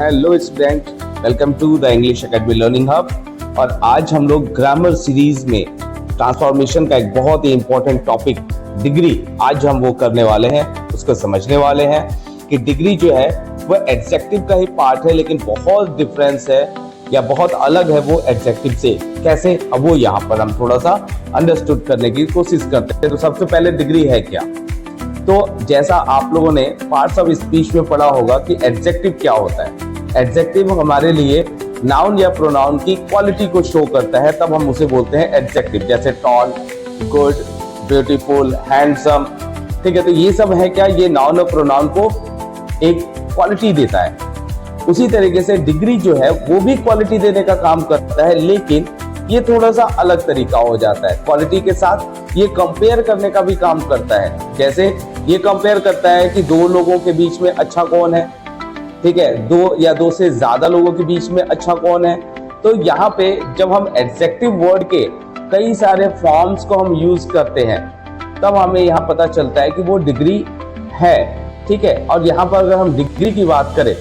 Hello student, welcome to the English academy learning hub. और आज हम लोग ग्रामर सीरीज में ट्रांसफॉर्मेशन का एक बहुत ही इंपॉर्टेंट टॉपिक डिग्री आज हम वो करने वाले हैं, उसको समझने वाले हैं कि डिग्री जो है वो एडजेक्टिव का ही पार्ट है, लेकिन बहुत डिफरेंस है या बहुत अलग है वो एडजेक्टिव से। कैसे, अब वो यहाँ पर हम थोड़ा सा अंडरस्टूड करने की कोशिश करते हैं। तो सबसे पहले डिग्री है क्या? तो जैसा आप लोगों ने पार्ट्स ऑफ स्पीच में पढ़ा होगा कि एडजेक्टिव क्या होता है। एडजेक्टिव हमारे लिए नाउन या प्रोनाउन की क्वालिटी को शो करता है, तब हम उसे बोलते हैं एडजेक्टिव। जैसे टॉल, गुड, ब्यूटीफुल, हैंडसम, ठीक है। तो ये सब है क्या, ये नाउन और प्रोनाउन को एक क्वालिटी देता है। उसी तरीके से डिग्री जो है वो भी क्वालिटी देने का काम करता है, लेकिन ये थोड़ा सा अलग तरीका हो जाता है। क्वालिटी के साथ ये कंपेयर करने का भी काम करता है। जैसे ये कंपेयर करता है कि दो लोगों के बीच में अच्छा कौन है, ठीक है, दो या दो से ज्यादा लोगों के बीच में अच्छा कौन है। तो यहाँ पे जब हम एडजेक्टिव वर्ड के कई सारे फॉर्म्स को हम यूज करते हैं, तब हमें यहाँ पता चलता है कि वो डिग्री है, ठीक है। और यहाँ पर अगर हम डिग्री की बात करें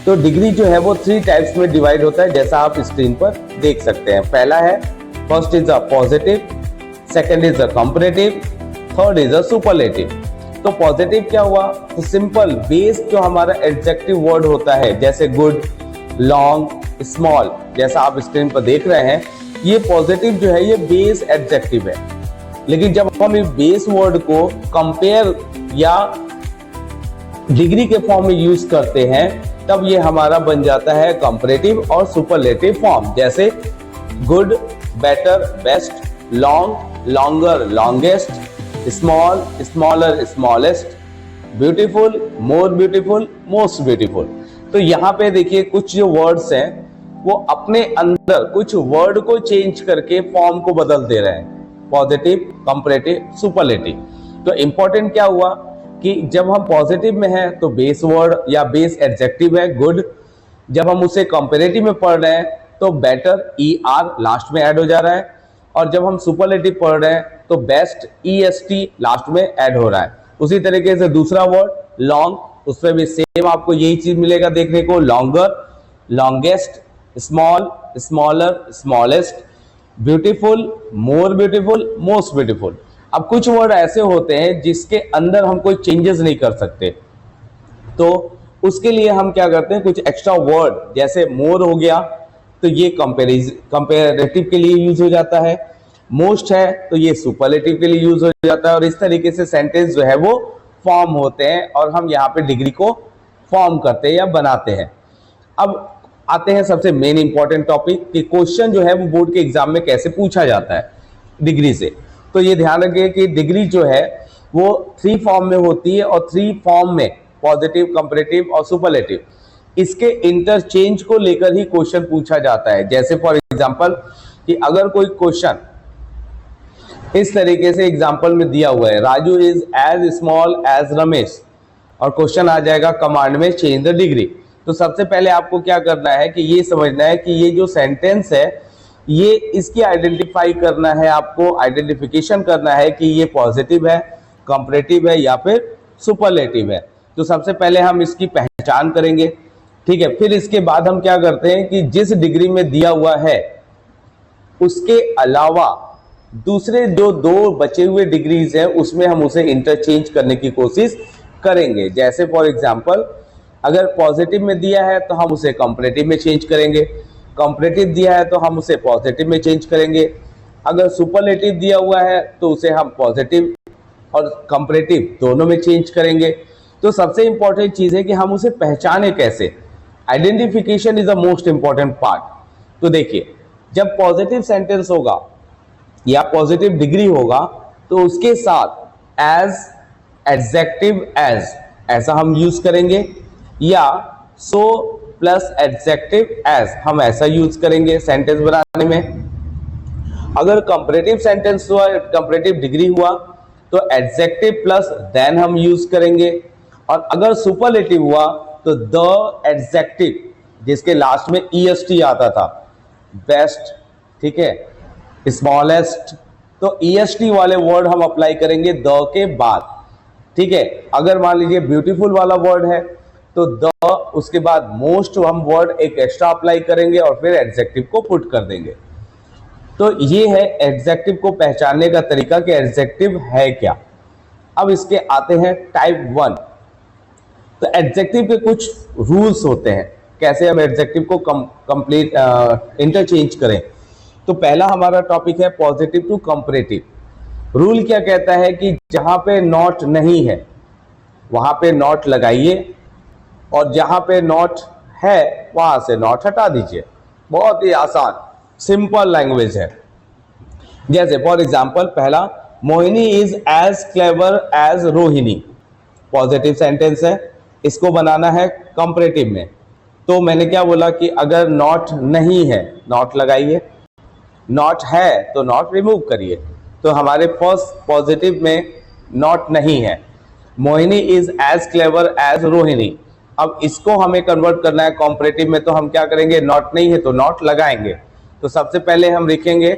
तो डिग्री जो है वो 3 टाइप्स में डिवाइड होता है, जैसा आप स्क्रीन पर देख सकते हैं। पहला है, first is a positive, second is a comparative, third is a superlative. तो पॉजिटिव क्या हुआ? तो सिंपल बेस जो हमारा एडजेक्टिव वर्ड होता है, जैसे गुड, लॉन्ग, स्मॉल, जैसा आप स्क्रीन पर देख रहे हैं, ये पॉजिटिव जो है ये बेस एडजेक्टिव है। लेकिन जब हम इस बेस वर्ड को कंपेयर या डिग्री के फॉर्म में यूज करते हैं, तब ये हमारा बन जाता है कंपैरेटिव और सुपरलेटिव फॉर्म। जैसे good, better, best, long, longer, longest, small, smaller, smallest, beautiful, more beautiful, most beautiful. तो यहाँ पे देखिए कुछ जो वर्ड्स हैं वो अपने अंदर कुछ वर्ड को चेंज करके फॉर्म को बदल दे रहे हैं, पॉजिटिव, कंपैरेटिव, सुपरलेटिव। तो इंपॉर्टेंट क्या हुआ कि जब हम पॉजिटिव में हैं तो बेस वर्ड या बेस एडजेक्टिव है गुड। जब हम उसे कंपैरेटिव में पढ़ रहे हैं तो बेटर, ER लास्ट में ऐड हो जा रहा है। और जब हम सुपरलेटिव पढ़ रहे हैं तो बेस्ट, EST लास्ट में ऐड हो रहा है। उसी तरीके से दूसरा वर्ड लॉन्ग, उसमें भी सेम आपको यही चीज मिलेगा देखने को, longer, longest, small, smaller, smallest, beautiful, more beautiful, most beautiful. अब कुछ वर्ड ऐसे होते हैं जिसके अंदर हम कोई चेंजेस नहीं कर सकते, तो उसके लिए हम क्या करते हैं, कुछ एक्स्ट्रा वर्ड, जैसे मोर हो गया तो ये कंपैरेटिव के लिए यूज हो जाता है, मोस्ट है तो ये सुपरलेटिव के लिए यूज हो जाता है। और इस तरीके से सेंटेंस जो है वो फॉर्म होते हैं और हम यहाँ पे डिग्री को फॉर्म करते हैं या बनाते हैं। अब आते हैं सबसे मेन इंपॉर्टेंट टॉपिक कि क्वेश्चन जो है वो बोर्ड के एग्जाम में कैसे पूछा जाता है डिग्री से। तो ये ध्यान रखिए कि डिग्री जो है वो 3 फॉर्म में होती है, और 3 फॉर्म में पॉजिटिव, कंपैरेटिव और सुपरलेटिव, इसके इंटरचेंज को लेकर ही क्वेश्चन पूछा जाता है। जैसे फॉर एग्जांपल कि अगर कोई क्वेश्चन इस तरीके से एग्जांपल में दिया हुआ है, Raju is as small as Ramesh, और क्वेश्चन आ जाएगा कमांड में चेंज द डिग्री। तो सबसे पहले आपको क्या करना है कि ये समझना है कि ये जो सेंटेंस है ये इसकी आइडेंटिफाई करना है, आपको आइडेंटिफिकेशन करना है कि ये पॉजिटिव है, कंपैरेटिव है या फिर सुपरलेटिव है। तो सबसे पहले हम इसकी पहचान करेंगे, ठीक है। फिर इसके बाद हम क्या करते हैं कि जिस डिग्री में दिया हुआ है उसके अलावा दूसरे जो 2 बचे हुए डिग्रीज हैं उसमें हम उसे इंटरचेंज करने की कोशिश करेंगे। जैसे फॉर एग्जांपल अगर पॉजिटिव में दिया है तो हम उसे कंपैरेटिव में चेंज करेंगे, कंपैरेटिव दिया है तो हम उसे पॉजिटिव में चेंज करेंगे, अगर सुपरलेटिव दिया हुआ है तो उसे हम पॉजिटिव और कंपैरेटिव दोनों में चेंज करेंगे। तो सबसे इंपॉर्टेंट चीज है कि हम उसे पहचाने कैसे। Identification is the most important part. तो देखिए, जब पॉजिटिव सेंटेंस होगा या पॉजिटिव डिग्री होगा तो उसके साथ एज, एडजेक्टिव एज, ऐसा हम यूज करेंगे, या सो प्लस एडजेक्टिव एज, हम ऐसा यूज करेंगे सेंटेंस बनाने में। अगर कंपैरेटिव सेंटेंस हुआ, कंपैरेटिव डिग्री हुआ, तो एडजेक्टिव प्लस देन हम यूज करेंगे। और अगर सुपरलेटिव हुआ तो द एडजेक्टिव, जिसके लास्ट में EST आता था, बेस्ट, ठीक है, स्मॉलेस्ट, तो EST वाले वर्ड हम अप्लाई करेंगे द के बाद, ठीक है। अगर मान लीजिए ब्यूटीफुल वाला वर्ड है तो द उसके बाद मोस्ट हम वर्ड एक एक्स्ट्रा अप्लाई करेंगे और फिर एडजेक्टिव को पुट कर देंगे। तो ये है एडजेक्टिव को पहचानने का तरीका कि एडजेक्टिव है क्या। अब इसके आते हैं टाइप 1। तो एडजेक्टिव के कुछ रूल्स होते हैं, कैसे हम एडजेक्टिव को कंप्लीट इंटरचेंज करें। तो पहला हमारा टॉपिक है पॉजिटिव टू कंपैरेटिव। रूल क्या कहता है कि जहां पे नॉट नहीं है वहां पे नॉट लगाइए और जहां पे नॉट है वहां से नॉट हटा दीजिए। बहुत ही आसान सिंपल लैंग्वेज है। जैसे फॉर एग्जांपल पहला, Mohini is as clever as Rohini, positive sentence है, इसको बनाना है कंपैरेटिव में। तो मैंने क्या बोला कि अगर नॉट नहीं है नॉट लगाइए, नॉट है तो नॉट रिमूव करिए। तो हमारे फर्स्ट पॉजिटिव में नॉट नहीं है, Mohini is as clever as Rohini. अब इसको हमें कन्वर्ट करना है कॉम्परेटिव में, तो हम क्या करेंगे, नॉट नहीं है तो नॉट लगाएंगे। तो सबसे पहले हम लिखेंगे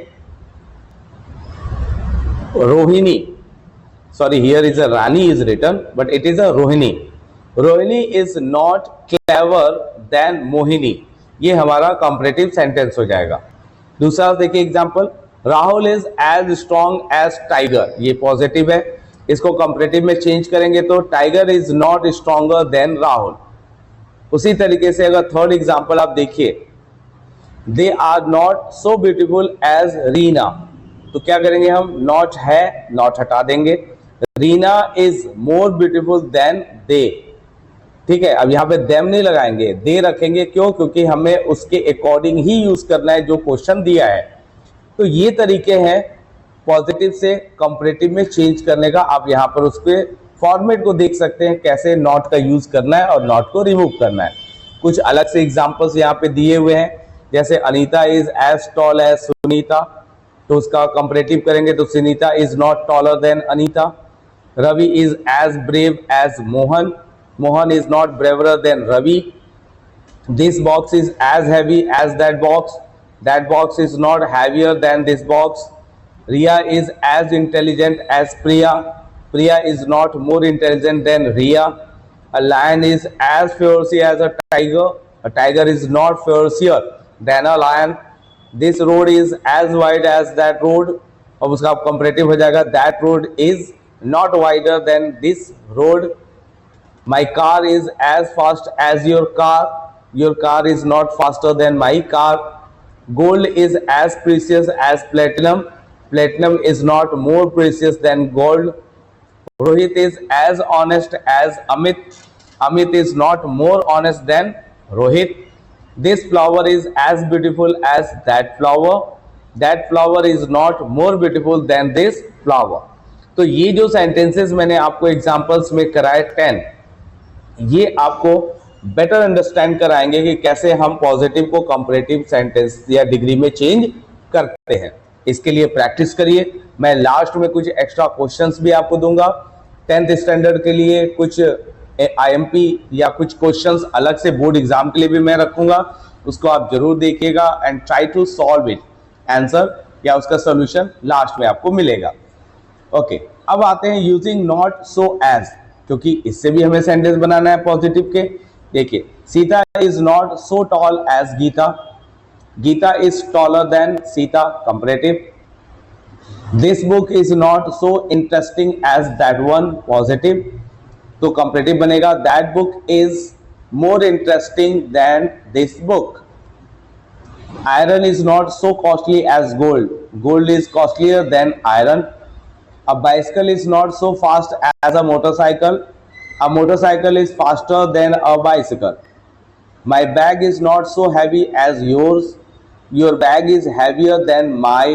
Rohini, sorry here is a Rani is written but it is a Rohini. Rohini is not clever then Mohini, ये हमारा कॉम्परेटिव सेंटेंस हो जाएगा। दूसरा देखिए example, Rahul is as strong as tiger, ये पॉजिटिव है, इसको कंपैरेटिव में चेंज करेंगे तो tiger is not stronger then Rahul. उसी तरीके से अगर थर्ड एग्जांपल आप देखिए, they are not so beautiful as Reena, तो क्या करेंगे हम, नॉट है नॉट हटा देंगे, Reena is more beautiful then they. ठीक है, अब यहाँ पे देम नहीं लगाएंगे, दे रखेंगे। क्यों? क्योंकि हमें उसके अकॉर्डिंग ही यूज करना है जो क्वेश्चन दिया है। तो ये तरीके हैं पॉजिटिव से कंपैरेटिव में चेंज करने का। आप यहाँ पर उसके फॉर्मेट को देख सकते हैं, कैसे नॉट का यूज करना है और नॉट को रिमूव करना है। कुछ अलग से एग्जांपल्स यहाँ पे दिए हुए हैं, जैसे Anita is as tall as Sunita, तो उसका कंपैरेटिव करेंगे तो Sunita is not taller then Anita. Ravi is as brave as Mohan, Mohan is not braver than Ravi. This box is as heavy as that box. That box is not heavier than this box. Riya is as intelligent as Priya. Priya is not more intelligent than Riya. A lion is as fierce as a tiger. A tiger is not fiercer than a lion. This road is as wide as that road. अब उसका comparative हो जाएगा, that road is not wider than this road. My car is as fast as your car. Your car is not faster than my car. Gold is as precious as platinum. Platinum is not more precious than gold. Rohit is as honest as Amit. Amit is not more honest than Rohit. This flower is as beautiful as that flower. That flower is not more beautiful than this flower. तो ये जो sentences मैंने आपको examples में कराए 10, ये आपको better understand कराएंगे कि कैसे हम पॉजिटिव को कंपैरेटिव सेंटेंस या डिग्री में चेंज करते हैं। इसके लिए प्रैक्टिस करिए। मैं लास्ट में कुछ एक्स्ट्रा क्वेश्चंस भी आपको दूंगा 10th स्टैंडर्ड के लिए, कुछ आईएमपी या कुछ क्वेश्चंस अलग से बोर्ड एग्जाम के लिए भी मैं रखूंगा, उसको आप जरूर देखिएगा and try to solve it. Answer या उसका सोल्यूशन लास्ट में आपको मिलेगा। ओके, अब आते हैं यूजिंग नॉट सो एज, क्योंकि इससे भी हमें सेंटेंस बनाना है पॉजिटिव के। देखिए, Sita is not so tall as Gita, Gita is taller than Sita, comparative. This book is not so interesting as that one, positive. तो कंपैरेटिव बनेगा, that book is more interesting than this book. Iron is not so costly as gold, gold is costlier than iron. A bicycle is not so fast as a motorcycle. A motorcycle is faster than a bicycle. My bag is not so heavy as yours. Your bag is heavier than my.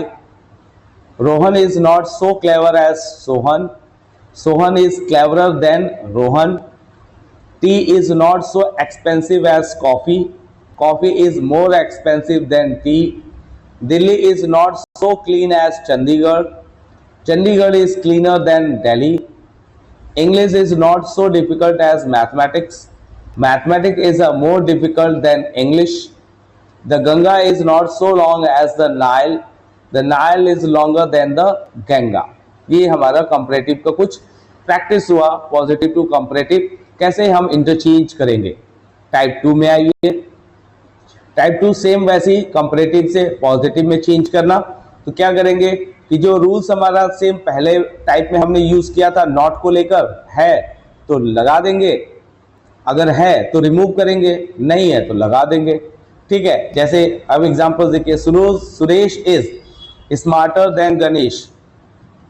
Rohan is not so clever as Sohan. Sohan is cleverer than Rohan. Tea is not so expensive as coffee. Coffee is more expensive than tea. Delhi is not so clean as Chandigarh. Chandigarh is cleaner than Delhi. English is not so difficult as mathematics. Mathematics is more difficult than English. The Ganga is not so long as the Nile. The Nile is longer than the Ganga. ये हमारा comparative का कुछ practice हुआ, positive to comparative कैसे हम interchange करेंगे। Type 2 में आइए। टाइप 2 सेम वैसे ही कंपैरेटिव से पॉजिटिव में चेंज करना। तो क्या करेंगे कि जो रूल्स हमारा सेम पहले टाइप में हमने यूज किया था, नॉट को लेकर है तो लगा देंगे, अगर है तो रिमूव करेंगे, नहीं है तो लगा देंगे। ठीक है, जैसे अब एग्जांपल देखिए, Suresh is smarter than Ganesh,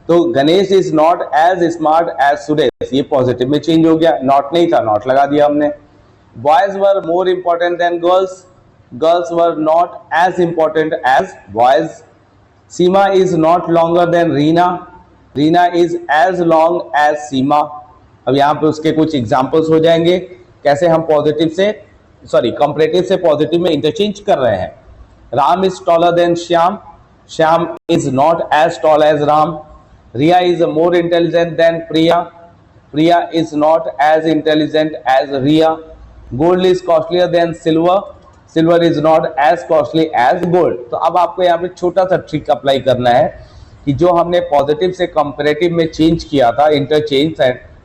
तो Ganesh is not as smart as Suresh, ये पॉजिटिव में चेंज हो गया, नॉट नहीं था, नॉट लगा दिया हमने। Boys were more important than girls, girls were not as important as boys. Seema is not longer than Reena, Reena is as long as Seema. अब यहाँ पे उसके कुछ एग्जाम्पल्स हो जाएंगे कैसे हम पॉजिटिव से कंपैरेटिव से पॉजिटिव में इंटरचेंज कर रहे हैं। Ram is taller than Shyam, Shyam is not as tall as Ram. Riya is more intelligent than Priya, Priya is not as intelligent as Riya. Gold is costlier than silver, silver is not as costly as gold. तो अब आपको यहाँ पे छोटा सा ट्रिक अप्लाई करना है कि जो हमने पॉजिटिव से कंपैरेटिव में चेंज किया था, इंटरचेंज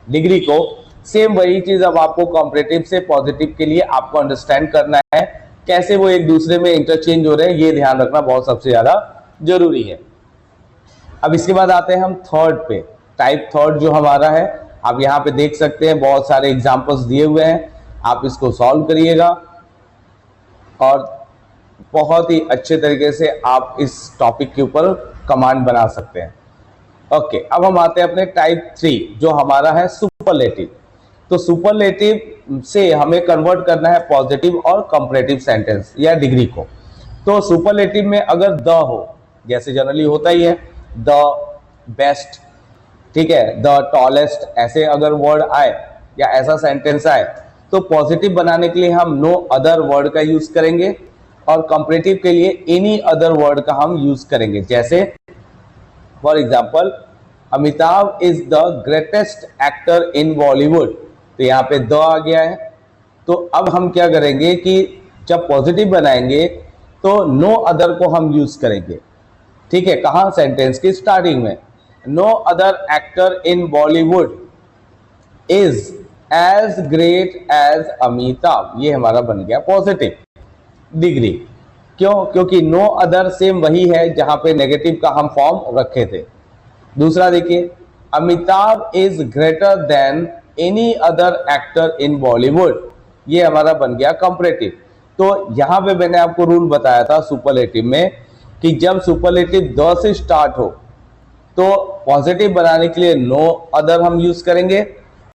डिग्री को, सेम वही चीज अब आपको कंपैरेटिव से पॉजिटिव के लिए आपको अंडरस्टैंड करना है, कैसे वो एक दूसरे में इंटरचेंज हो रहे हैं, ये ध्यान रखना बहुत सबसे ज्यादा जरूरी है। अब इसके बाद आते हैं हम थर्ड पे। टाइप थर्ड जो हमारा है, आप यहाँ पे देख सकते हैं बहुत सारे एग्जाम्पल्स दिए हुए हैं, आप इसको सॉल्व करिएगा और बहुत ही अच्छे तरीके से आप इस टॉपिक के ऊपर कमांड बना सकते हैं। ओके, अब हम आते हैं अपने टाइप 3 जो हमारा है सुपरलेटिव। तो सुपरलेटिव से हमें कन्वर्ट करना है पॉजिटिव और कंपैरेटिव सेंटेंस या डिग्री को। तो सुपरलेटिव में अगर द हो, जैसे जनरली होता ही है, द बेस्ट, ठीक है, द टॉलेस्ट, ऐसे अगर वर्ड आए या ऐसा सेंटेंस आए तो पॉजिटिव बनाने के लिए हम नो अदर वर्ड का यूज करेंगे और कंपैरेटिव के लिए एनी अदर वर्ड का हम यूज करेंगे। जैसे for example, Amitabh is the greatest actor in Bollywood, तो यहाँ पे द आ गया है। तो अब हम क्या करेंगे कि जब पॉजिटिव बनाएंगे तो नो अदर को हम यूज करेंगे। ठीक है, कहाँ? सेंटेंस की स्टार्टिंग में। No other actor in Bollywood is as great as Amitabh, ये हमारा बन गया पॉजिटिव डिग्री। क्यों? क्योंकि नो अदर सेम वही है जहां पे नेगेटिव का हम फॉर्म रखे थे। दूसरा देखिए, Amitabh is greater than any other actor in Bollywood, ये हमारा बन गया कंपैरेटिव। तो यहां पे मैंने आपको रूल बताया था सुपरलेटिव में कि जब सुपरलेटिव द से स्टार्ट हो तो पॉजिटिव बनाने के लिए नो अदर हम यूज करेंगे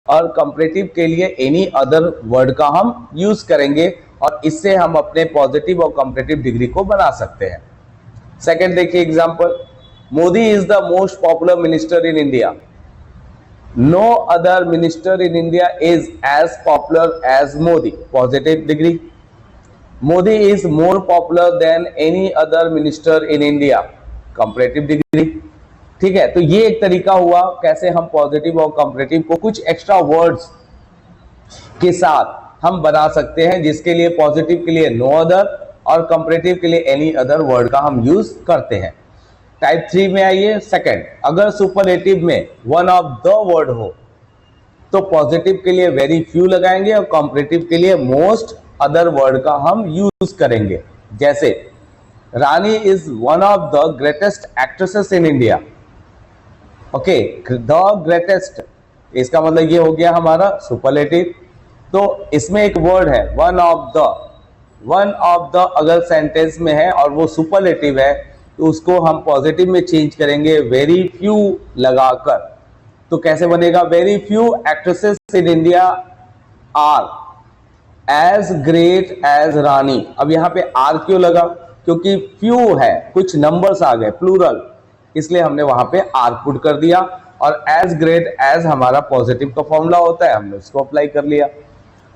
और कंपैरेटिव के लिए एनी अदर वर्ड का हम यूज करेंगे और इससे हम अपने पॉजिटिव और कंपैरेटिव डिग्री को बना सकते हैं। सेकंड देखिए example, Modi is the most popular minister in India, no other minister in India is as popular as Modi, positive degree. Modi is more popular than any other minister in India, comparative degree. ठीक है, तो ये एक तरीका हुआ कैसे हम पॉजिटिव और कंपैरेटिव को कुछ एक्स्ट्रा वर्ड्स के साथ हम बना सकते हैं, जिसके लिए पॉजिटिव के लिए नो अदर और कंपैरेटिव के लिए एनी अदर वर्ड का हम यूज करते हैं। टाइप 3 में आइए। सेकंड, अगर सुपरलेटिव में वन ऑफ द वर्ड हो तो पॉजिटिव के लिए वेरी फ्यू लगाएंगे और कंपैरेटिव के लिए मोस्ट अदर वर्ड का हम यूज करेंगे। जैसे Rani is one of the greatest actresses in India. Okay, the greatest, इसका मतलब ये हो गया हमारा सुपरलेटिव। तो इसमें एक वर्ड है one of the, one of the अगर सेंटेंस में है और वो सुपरलेटिव है तो उसको हम पॉजिटिव में चेंज करेंगे वेरी फ्यू लगाकर। तो कैसे बनेगा? Very few actresses in India are as great as Rani. अब यहाँ पे आर क्यों लगा? क्योंकि फ्यू है, कुछ नंबर्स आ गए प्लूरल, इसलिए हमने वहां पे आर पुट कर दिया और एज ग्रेट एज हमारा पॉजिटिव का फॉर्मूला होता है, हमने उसको अप्लाई कर लिया।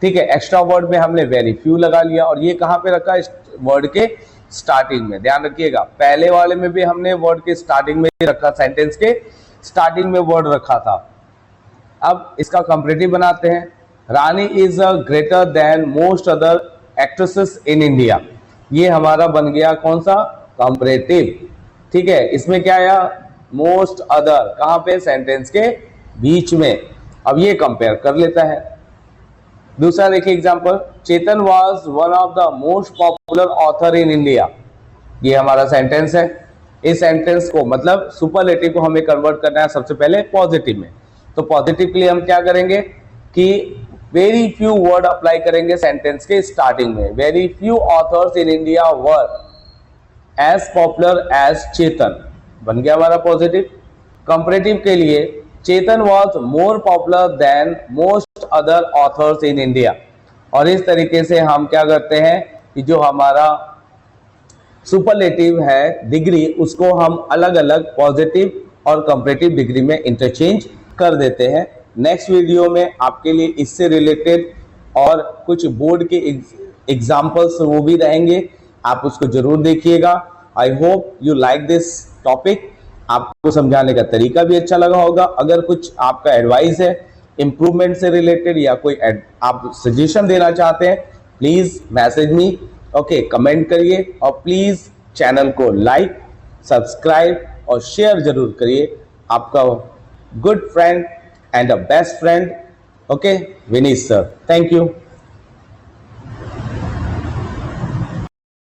ठीक है, एक्स्ट्रा वर्ड में हमने वेरी फ्यू लगा लिया और ये कहाँ पे रखा? वर्ड के स्टार्टिंग में। ध्यान रखिएगा, पहले वाले में भी हमने वर्ड के स्टार्टिंग में रखा, सेंटेंस के स्टार्टिंग में वर्ड रखा था। अब इसका कंपैरेटिव बनाते हैं। Rani is a greater than most other actresses in India, ये हमारा बन गया कौन सा? कंपैरेटिव। ठीक है, इसमें क्या आया? मोस्ट अदर, कहां पे? सेंटेंस के बीच में। अब ये कंपेयर कर लेता है। दूसरा देखिए example, Chetan was one of the most popular author in India. ये हमारा सेंटेंस है। इस सेंटेंस को मतलब सुपरलेटिव को हमें कन्वर्ट करना है सबसे पहले पॉजिटिव में। तो पॉजिटिव के लिए हम क्या करेंगे कि वेरी फ्यू वर्ड अप्लाई करेंगे सेंटेंस के स्टार्टिंग में। Very few authors in India were as popular as Chetan, बन गया हमारा पॉजिटिव। कंपैरेटिव के लिए Chetan was more popular than most other authors in India. और इस तरीके से हम क्या करते हैं कि जो हमारा सुपरलेटिव है डिग्री, उसको हम अलग अलग पॉजिटिव और कंपैरेटिव डिग्री में इंटरचेंज कर देते हैं। नेक्स्ट वीडियो में आपके लिए इससे रिलेटेड और कुछ बोर्ड के एग्जाम्पल्स वो भी रहेंगे, आप उसको जरूर देखिएगा। I hope you like this topic. आपको समझाने का तरीका भी अच्छा लगा होगा। अगर कुछ आपका एडवाइस है इम्प्रूवमेंट से रिलेटेड या कोई आप सजेशन देना चाहते हैं, please message me, okay, comment करिए और प्लीज चैनल को लाइक, सब्सक्राइब और शेयर जरूर करिए। आपका good friend and a best friend, okay, Vineet sir. Thank you.